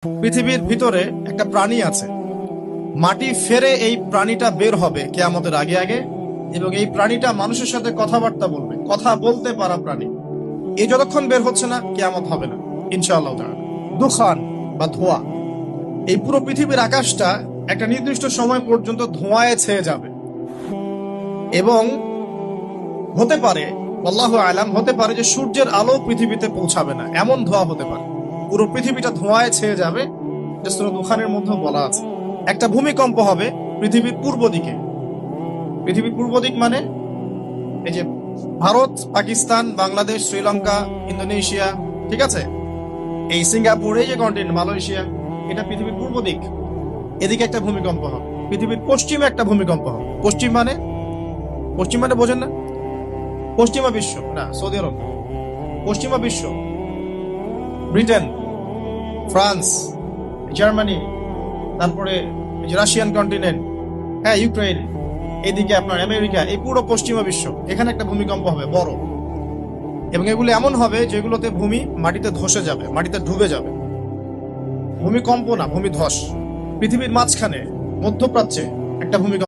পৃথিবীর ভিতরে একটা প্রাণী আছে, মাটি ফেরে এই প্রাণীটা বের হবে কিয়ামতের আগে আগে, এবং এই প্রাণীটা মানুষের সাথে কথাবার্তা বলবে, কথা বলতে পারা প্রাণী। এই যতক্ষণ বের হচ্ছে না কিয়ামত হবে না ইনশাআল্লাহ তাআলা। দুখান বা ধোঁয়া, এই পুরো পৃথিবীর আকাশটা একটা নির্দিষ্ট সময় পর্যন্ত ধোঁয়ায় ছেয়ে যাবে, এবং হতে পারে আল্লাহু আলাম, হতে পারে যে সূর্যের আলো পৃথিবীতে পৌঁছাবে না, এমন ধোঁয়া হতে পারে। পুরো পৃথিবীটা ধোঁয়ায় ছেয়ে যাবে। যে সূরা দুখানের মধ্যে বলা আছে একটা ভূমিকম্প হবে পৃথিবীর পূর্ব দিকে। পৃথিবীর পূর্ব দিক মানে এই যে ভারত, পাকিস্তান, বাংলাদেশ, শ্রীলঙ্কা, ইন্দোনেশিয়া, ঠিক আছে, এই সিঙ্গাপুর, এই যে কন্টিনেন্ট মালয়েশিয়া, এটা পৃথিবীর পূর্ব দিক। এদিকে একটা ভূমিকম্প হবে। পৃথিবীর পশ্চিমে একটা ভূমিকম্প হবে। পশ্চিম মানে, পশ্চিম মানে বোঝেন না? পশ্চিমা বিশ্ব না, সৌদি আরব, পশ্চিমা বিশ্ব, ব্রিটেন, ফ্রান্স, জার্মানি, তারপরে এই যে রাশিয়ান কন্টিনেন্ট, হ্যাঁ, ইউক্রেন, এদিকে আপনার আমেরিকা, এই পুরো পশ্চিমা বিশ্ব, এখানে একটা ভূমিকম্প হবে বড়। এবং এগুলো এমন হবে যেগুলোতে ভূমি মাটিতে ধসে যাবে, মাটিতে ডুবে যাবে। ভূমিকম্প না, ভূমিধস। পৃথিবীর মাঝখানে মধ্যপ্রাচ্যে একটা ভূমিকম্প